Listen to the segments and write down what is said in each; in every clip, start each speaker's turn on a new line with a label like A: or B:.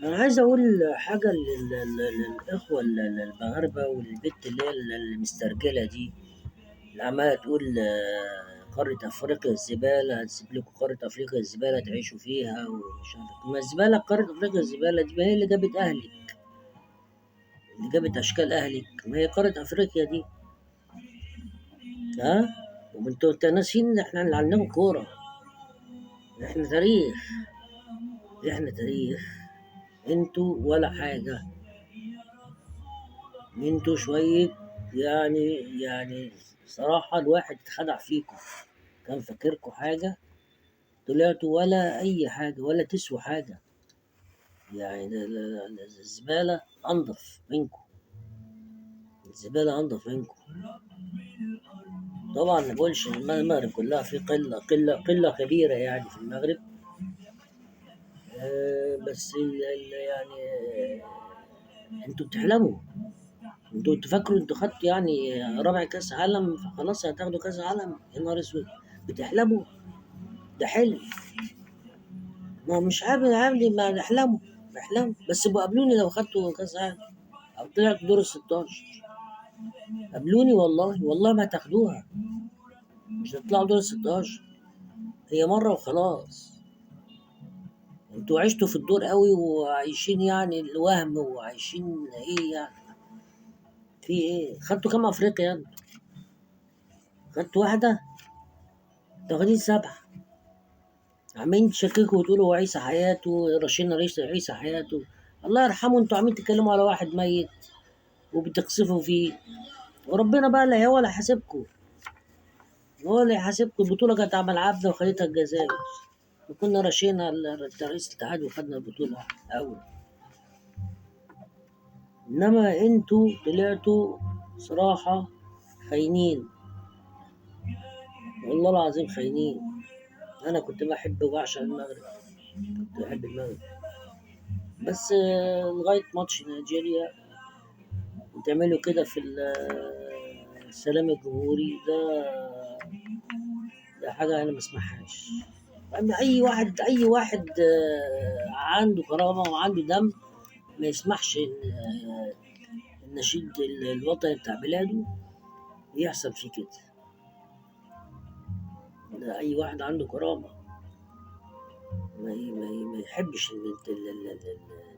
A: أنا عايز أقول حاجة للإخوة المغاربة والبت اللي هي المسترجلة دي، اللي عمالة تقول قارة أفريقيا الزبالة، هتسيب لكم قارة أفريقيا الزبالة تعيشوا فيها ومش عارف إيه. ما الزبالة قارة أفريقيا الزبالة دي، ما هي اللي جابت أهلك، اللي جابت أشكال أهلك، ما هي قارة أفريقيا دي. ها؟ وانتوا ناسيين إن إحنا اللي عندنا كورة، إحنا تاريخ، إحنا تاريخ، انتوا ولا حاجة، انتوا شوية يعني صراحة الواحد اتخدع فيكم، كان فاكركم حاجة، طلعتوا ولا أي حاجة ولا تسوى حاجة. يعني الزبالة أنظف منكم، الزبالة أنظف منكم. طبعا ما بقولش إن المغرب كلها في قلة كبيرة يعني في المغرب. بس يعني انتوا بتحلموا، انتوا تفكروا انتوا خدتوا يعني رابع كاس عالم فخلاص هتاخدوا كاس عالم، يا نهار اسود، بتحلموا، ده حلم. ما هو مش عامل ما نحلموا، بحلم بس بقابلوني لو خدتوا كاس عالم او طلعت دور ال 16. قابلوني والله، والله ما تاخدوها، مش هتطلعوا دور ال 16، هي مره وخلاص. انتوا عشتوا في الدور قوي وعايشين يعني الوهم وعايشين ايه يعني. في ايه؟ خدتوا كام افريقيا انتوا؟ خدتوا واحده؟ انتوا واخدين سبعه، عمالين تشككوا وتقولوا هو عيسى حياته، رشينا عيسى حياته. الله يرحمه، انتوا عمالين تتكلموا على واحد ميت وبتقصفوا فيه، وربنا بقى اللي هو اللي هيحاسبكم، هو اللي هيحاسبكم. البطولة كانت على ملعبنا وخدتها الجزائر، وكنا رشينا رئيس الاتحاد وخدنا البطولة أول. إنما انتوا طلعتوا صراحة خاينين، والله العظيم خاينين. أنا كنت بحب وبعشق المغرب، كنت بحب المغرب، بس لغاية ماتش نيجيريا وتعملوا كده في السلام الجمهوري ده، ده حاجة أنا ما اسمعهاش. أما أي واحد عنده كرامة وعنده دم ما يسمحش إن النشيد الوطني بتاع بلاده يحصل فيه كده. ده أي واحد عنده كرامة ما يحبش إن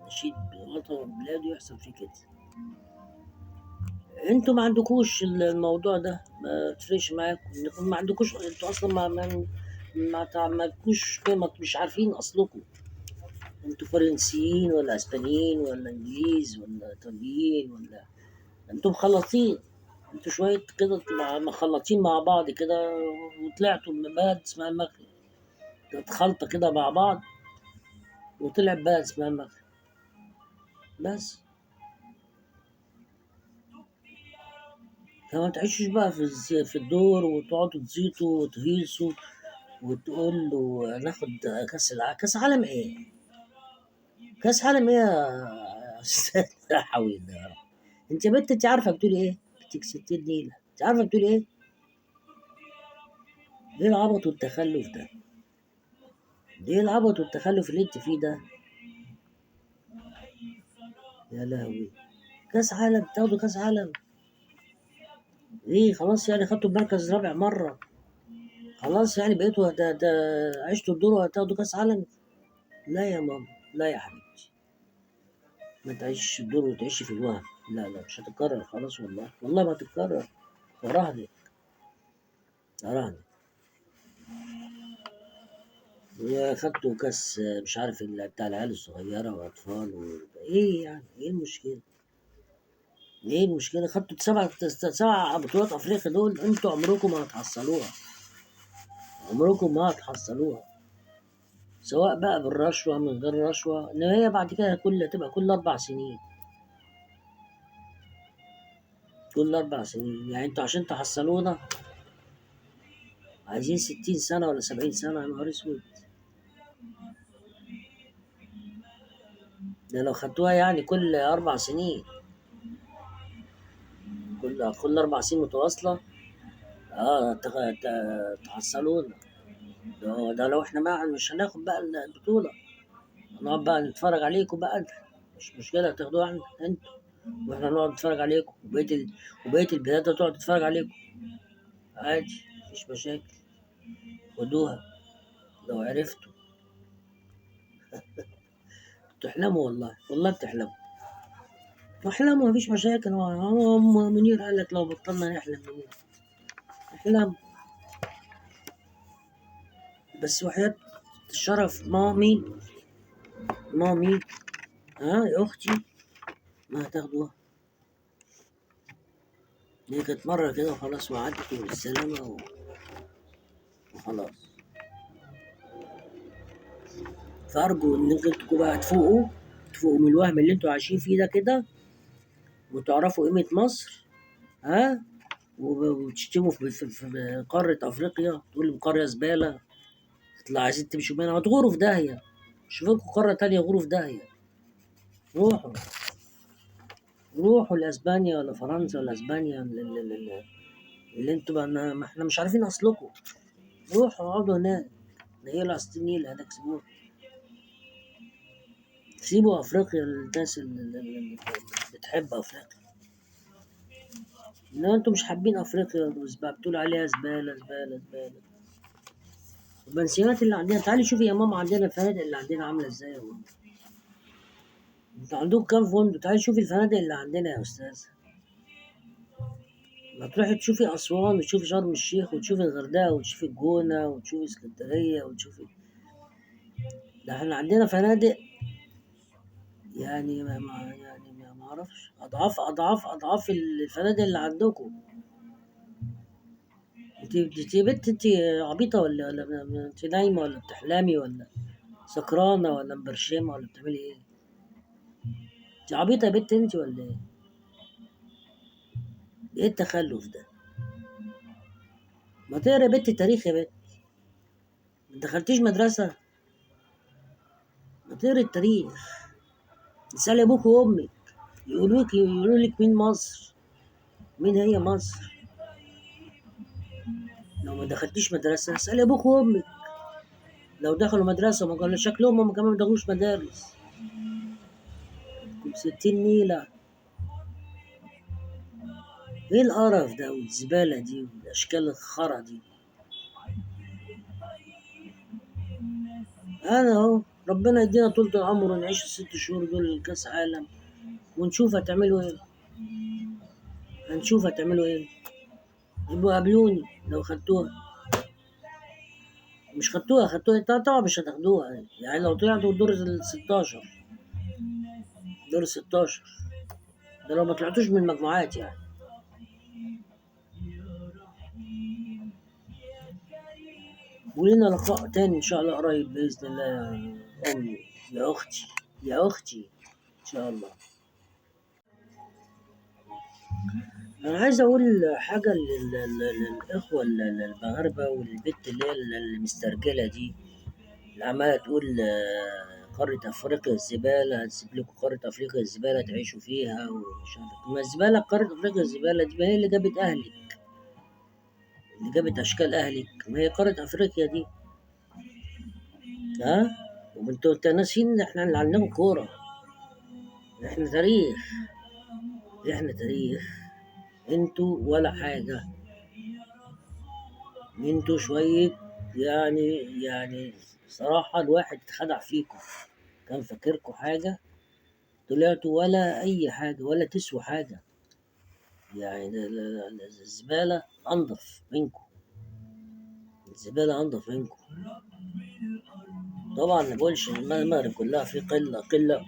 A: النشيد الوطني بلاده يحصل فيه كده. انتوا ما عندكوش الموضوع ده، ما تفرقش معاكم انكم ما عندكوش، انتوا اصلا ما تعملكوش قيمة، مش عارفين اصلكم. انتوا فرنسيين ولا اسبانيين ولا انجليز ولا ايطاليين ولا انتوا مخلطين، انتوا شوية كده مخلطين مع بعض كده، وطلعتوا من بلد اسمها المغرب، كانت خلطة كده مع بعض وطلع بلد اسمها المغرب بس. فما تعيشوش بقى في الدور وتقعدوا تزيطوا وتهيصوا وتقول له ناخد كاس العالم. كاس عالم ايه؟ كاس عالم ايه يا استاذ؟ لا حول الله يا رب. انت يا بنت انت عارفه بتقولي ايه؟ بنتك 60 نيله، انت عارفه بتقولي ايه؟ ايه العبط والتخلف ده؟ ايه العبط والتخلف اللي انت فيه ده؟ يا لهوي، كاس عالم، تاخدوا كاس عالم؟ ايه خلاص يعني خدتوا المركز رابع مره، خلاص يعني بقيتوا ده عشتوا الدور وهتاخدوا كاس عالم؟ لا يا ماما، لا يا حبيبتي، ما تعيش الدور وتعيش في الوهم. لا لا، مش هتتكرر خلاص، والله والله ما هتتكرر، وراهني، وراهني. وخدتوا كاس مش عارف بتاع العيال الصغيرة وأطفال إيه يعني؟ إيه المشكلة؟ إيه المشكلة؟ خدتوا سبع بطولات أفريقيا دول، أنتوا عمركم ما هتحصلوها، عمركم ما هتحصلوها، سواء بقى بالرشوة من غير رشوة، إن هي بعد كده تبقى كل 4 سنين، كل 4 سنين. يعني أنتوا عشان تحصلونا عايزين 60 سنة ولا 70 سنة، يا نهار أسود. ده لو خدتوها يعني كل 4 سنين، كل 4 سنين متواصلة، تحصلونا. ده لو احنا ما مش هناخد بقى البطولة، نقعد بقى نتفرج عليكم بقى، مش مشكلة تاخدوها انتوا، واحنا نقعد نتفرج عليكم، وبقية البلاد هتقعد تتفرج عليكم عادي، مفيش مشاكل. خدوها لو عرفتوا. بتحلموا والله، والله بتحلموا. احلموا مفيش مشاكل. هو منير قال لك لو بطلنا نحلم منير. احلم بس وحياة الشرف. مامي ها يا اختي، ما هتاخدوها. هي كانت مرة كده وخلاص، وعدت بالسلامة وخلاص. فأرجو إن انتوا تبقوا بقى تفوقوا من الوهم اللي انتوا عايشين فيه ده كده، وتعرفوا قيمة مصر. ها، وتشتموا في قارة أفريقيا، تقولوا قرية زبالة، تطلع عايزين تمشوا منها، هتغوروا في داهية. شوفوا لكم قارة تانية غوروا في داهية. روحوا، روحوا لأسبانيا ولا فرنسا ولا أسبانيا، اللي انتوا بقى ما احنا مش عارفين أصلكم. روحوا اقعدوا هناك، نيلوا على النيل هناك، سيبوها. سيبوا أفريقيا للناس اللي بتحب أفريقيا. لا انتوا مش حابين أفريقيا، بتقولوا عليها زبالة زبالة زبالة. البنسيونات اللي عندنا، تعالي شوفي يا ماما عندنا الفنادق اللي عندنا عاملة ازاي يا ماما. انتوا عندكم كام فندق؟ تعالي شوفي الفنادق اللي عندنا يا أستاذ. ما تروحي تشوفي أسوان وتشوفي شرم الشيخ وتشوفي الغردقة وتشوفي الجونة وتشوفي اسكندرية وتشوفي. ده احنا عندنا فنادق، يعني ما اعرفش، أضعاف الفنادق اللي عندكم. انت بنت، انت عبيطة ولا انت نايمة ولا بتحلمي ولا سكرانة ولا مبرشمة ولا بتعملي ايه؟ انت عبيطة يا بنت انت ولا ايه؟ ايه التخلف ده؟ ما تقرا يا بنت تاريخ يا بنت. ما دخلتيش مدرسة؟ ما تقرا التاريخ. اسألي ابوك وامك، يقولوا لك مين مصر، مين هي مصر. لو ما دخلتيش مدرسة اسألي ابوك وامك. لو دخلوا مدرسة ما قالوا شكلهم هم كمان ما دخلوش مدارس. 60 نيلة. ايه القرف ده والزبالة دي والاشكال الخرا دي؟ انا اهو ربنا يدينا طول العمر ونعيش ال6 شهور دول كاس عالم، ونشوف هتعملوا ايه. هنشوف هتعملوا ايه. يبقوا قابلوني لو خدتوها. مش خدتوها طبعا مش هتاخدوها، يعني لو طلعتوا الدور ال16. دور ال16 ده لو ما طلعتوش من المجموعات يعني. ولينا لقاء تاني ان شاء الله قريب باذن الله يا امي، يا اختي، يا اختي، ان شاء الله. انا عايز اقول حاجه للاخوه المغاربه، والبت اللي هي المسترجله دي، اللي عماله تقول قاره افريقيا الزباله، هتسيب لكم قاره افريقيا الزباله تعيشوا فيها ومش عارف. ما الزباله قاره افريقيا الزباله دي، ما هي اللي جابت اهلك، اللي جابت اشكال اهلك، ما هي قاره افريقيا دي. ها، وانتوا ناسيين ان احنا اللي عندنا كوره. احنا تاريخ، احنا تاريخ. انتوا ولا حاجه. انتوا شويه، يعني صراحه الواحد اتخدع فيكم. كان فاكركم حاجه، طلعتوا ولا اي حاجه، ولا تسووا حاجه. يعني الزباله انضف منكم. الزباله انضف منكم. طبعا ما بقولش المغرب كلها، في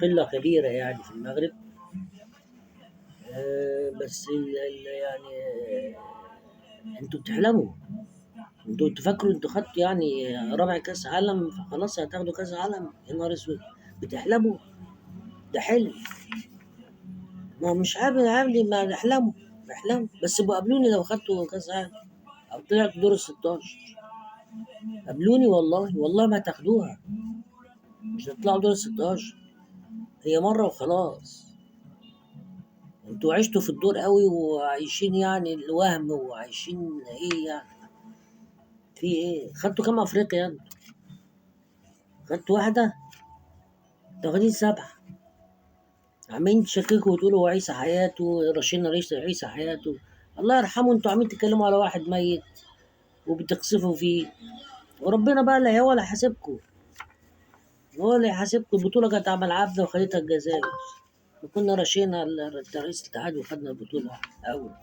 A: قله كبيره يعني في المغرب. بس يعني انتوا بتحلموا. انتوا تفكروا انتوا خدتوا يعني رابع كاس عالم فخلاص هتاخدوا كاس عالم؟ يا نهار اسود. بتحلموا. ده حلم. ما هو مش عامل ما نحلموا. بحلموا بس بقوا قابلوني لو خدتوا كاس عالم او طلعتوا دور ال16. قابلوني والله، والله ما تاخدوها. مش هتطلعوا دور ال16. هي مره وخلاص. انتوا عشتوا في الدور قوي وعايشين يعني الوهم، وعايشين ايه يعني. في ايه؟ خدتوا كام افريقيا انتوا؟ خدتوا واحده؟ واخدين 7. عمالين تشككوا وتقولوا هو عيسى حياته، رشينا عيسى حياته. الله يرحمه، انتوا عمالين تتكلموا على واحد ميت وبتقصفوا فيه، وربنا بقى اللي هو اللي هيحاسبكم. هو اللي هيحاسبكم. البطولة كانت على ملعبنا وخدتها الجزائر، وكنا رشينا رئيس الاتحاد وخدنا البطولة أول.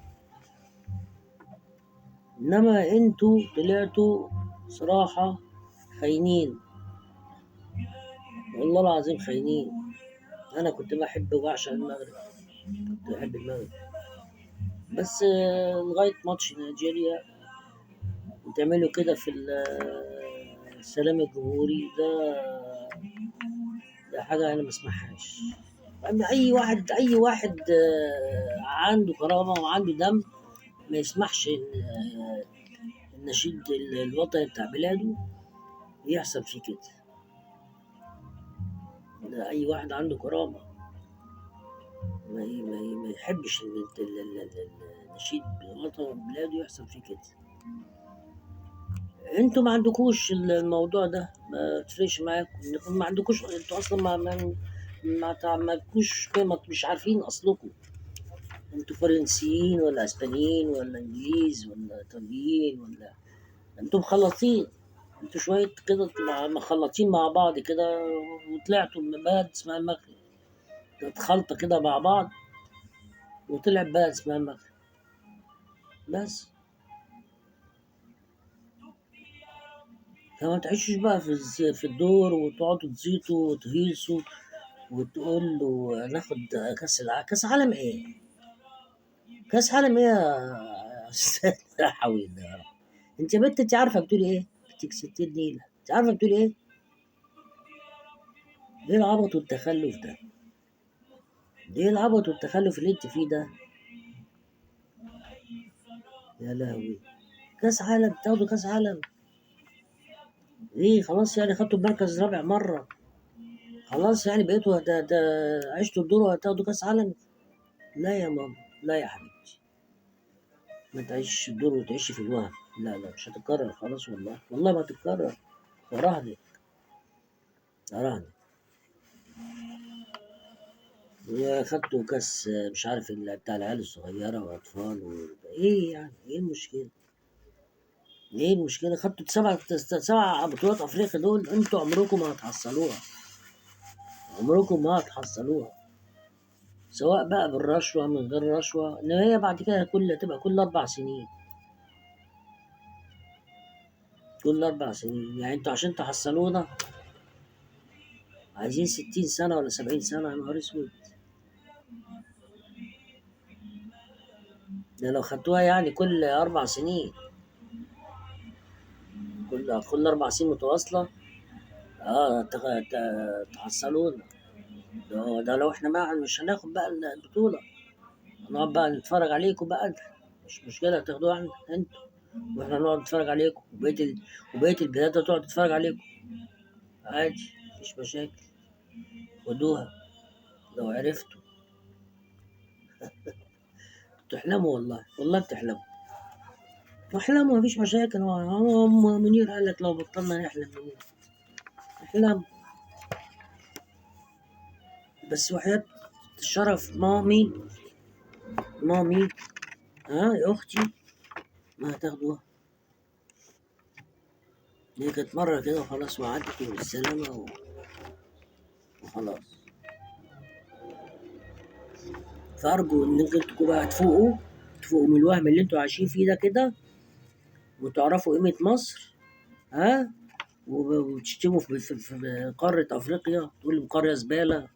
A: إنما انتوا طلعتوا صراحة خاينين، والله العظيم خاينين. أنا كنت بحب وبعشق المغرب، كنت بحب المغرب، بس لغاية ماتش نيجيريا وتعملوا كده في السلام الجمهوري ده حاجة أنا ما اسمعهاش. أما أي واحد عنده كرامة وعنده دم ما يسمحش إن النشيد الوطني بتاع بلاده يحصل فيه كده. ده أي واحد عنده كرامة ما يحبش إن النشيد الوطني بلاده يحصل فيه كده. انتوا ما عندكوش الموضوع ده، ما تفرقش معاكم انكم ما عندكوش. انتوا اصلا ما تعملكوش قيمة، مش عارفين اصلكم. انتوا فرنسيين ولا اسبانيين ولا انجليز ولا ايطاليين ولا انتوا مخلطين. انتوا شوية كده مخلطين مع بعض كده، وطلعتوا من بلد اسمها المغرب. كانت خلطة كده مع بعض وطلع بلد اسمها المغرب بس. فما تعيشوش بقى في الدور وتقعدوا تزيطوا وتهيصوا وتقول له ناخد كاس العالم. كاس عالم ايه؟ كاس عالم ايه يا استاذ؟ لا حول الله يا رب. انت يا بنت انت عارفه بتقولي ايه؟ بنتك 60 نيله، انت عارفه بتقولي ايه؟ ايه العبط والتخلف ده؟ ايه العبط والتخلف اللي انت فيه ده؟ يا لهوي، كاس عالم تاخدوا كاس عالم؟ ايه خلاص يعني خدتوا المركز رابع مره؟ خلاص يعني بقيتوا ده عشتوا الدور وهتاخدوا كاس عالم؟ لا يا ماما، لا يا حبيبتي، ما تعيش الدور وتعيش في الوهم. لا مش هتتكرر خلاص، والله ما هتتكرر. أراهنك أراهنك. خدتوا كاس مش عارف بتاع العيال الصغيرة وأطفال إيه يعني؟ إيه المشكلة؟ إيه المشكلة؟ خدتوا 7 بطولات أفريقيا دول، أنتوا عمركم ما هتحصلوها، عمركم ما هتحصلوها، سواء بقى بالرشوة من غير رشوة. إن هي بعد كده تبقى كل 4 سنين، كل 4 سنين. يعني أنتوا عشان تحصلونا عايزين 60 سنة ولا 70 سنة؟ يا نهار أسود. ده لو خدتوها يعني كل 4 سنين، كل 4 سنين متواصلة، تحصلونا. ده لو احنا بقى مش هناخد بقى البطولة، هنقعد بقى نتفرج عليكم بقى. مش مشكلة تاخدوها انتوا، واحنا نقعد نتفرج عليكم، وبقية البلاد هتقعد تتفرج عليكم عادي، مفيش مشاكل. خدوها لو عرفتوا. بتحلموا والله بتحلموا. احلموا مفيش مشاكل. هو منير قال لك لو بطلنا نحلم منير احلم. بس وحياة الشرف مامي يا اختي ما هتاخدوها. هي كانت مرة كده وخلاص وعدت بالسلامة وخلاص. فأرجو إن انتوا تبقوا بقى تفوقوا من الوهم اللي انتوا عايشين فيه ده كده، وتعرفوا قيمة مصر. ها وتشتموا في قارة أفريقيا، تقولوا قارة زبالة،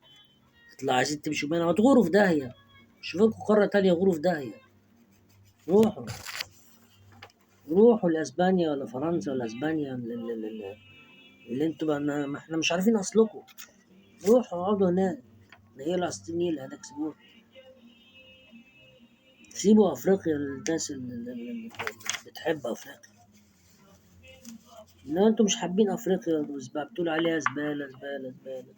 A: تطلع عايزين تمشوا منها وتغوروا في داهية. شوفوا لكم قارة تانية غوروا في داهية. روحوا روحوا لأسبانيا ولا فرنسا ولا أسبانيا اللي انتوا بقى ما احنا مش عارفين أصلكم. روحوا اقعدوا هناك، نيلوا على 60 نيل هناك، سيبوها. سيبوا أفريقيا للناس اللي بتحب أفريقيا. إنما أنتوا مش حابين أفريقيا، بتقولوا عليها زبالة زبالة زبالة.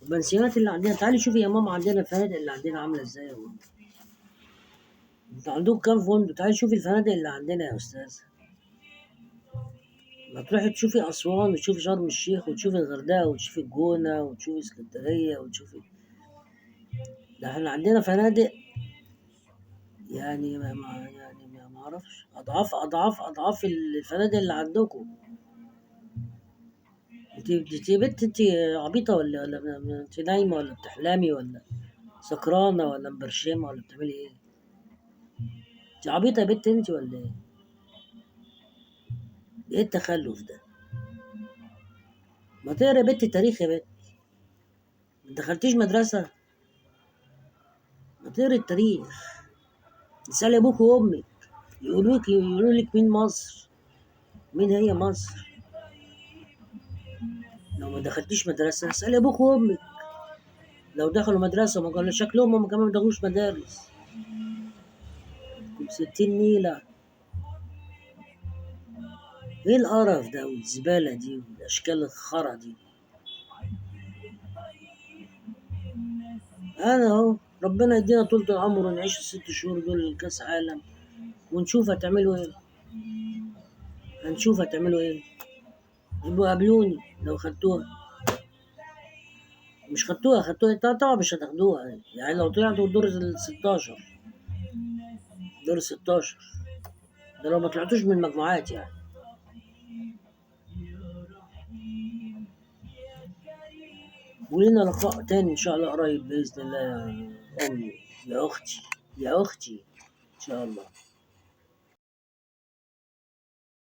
A: البنسيونات اللي عندنا، تعالي شوفي يا ماما عندنا الفنادق اللي عندنا عاملة إزاي يا ماما. أنتوا عندكم كام فندق؟ تعالي شوفي الفنادق اللي عندنا يا أستاذ. ما تروحي تشوفي أسوان وتشوفي شرم الشيخ وتشوفي الغردقة وتشوفي الجونة وتشوفي اسكندرية وتشوفي. ده احنا عندنا فنادق يعني ما اعرفش اضعاف الفنادق اللي عندكم. انت بنت، انت عبيطة ولا انت نايمة ولا بتحلمي ولا سكرانة ولا مبرشمة ولا بتعملي ايه؟ انت عبيطة يا بنت انت ولا ايه؟ ايه التخلف ده؟ ما تقرا يا بنت التاريخ يا بنت. ما دخلتيش مدرسة؟ ما تقرا التاريخ. اسألي ابوك وامك، يقولوا لك مين مصر، مين هي مصر. لو ما دخلتيش مدرسة اسألي ابوك وامك. لو دخلوا مدرسة ما قالوا شكلهم هم كمان ما دخلوش مدارس. 60 نيلة. ايه القرف ده والزبالة دي والاشكال الخرا دي؟ انا اهو ربنا يدينا طول العمر ونعيش ال6 شهور دول كاس عالم ونشوف هتعملوا ايه. هنشوف هتعملوا ايه. يبقوا قابلوني لو خدتوها. مش خدتوها طبعا مش هتاخدوها يعني لو طلعتوا الدور ال16. دور ال16 ده لو ما طلعتوش من المجموعات يعني. ولينا لقاء تاني ان شاء الله قريب باذن الله يا امي، يا اختي، يا اختي، ان شاء الله.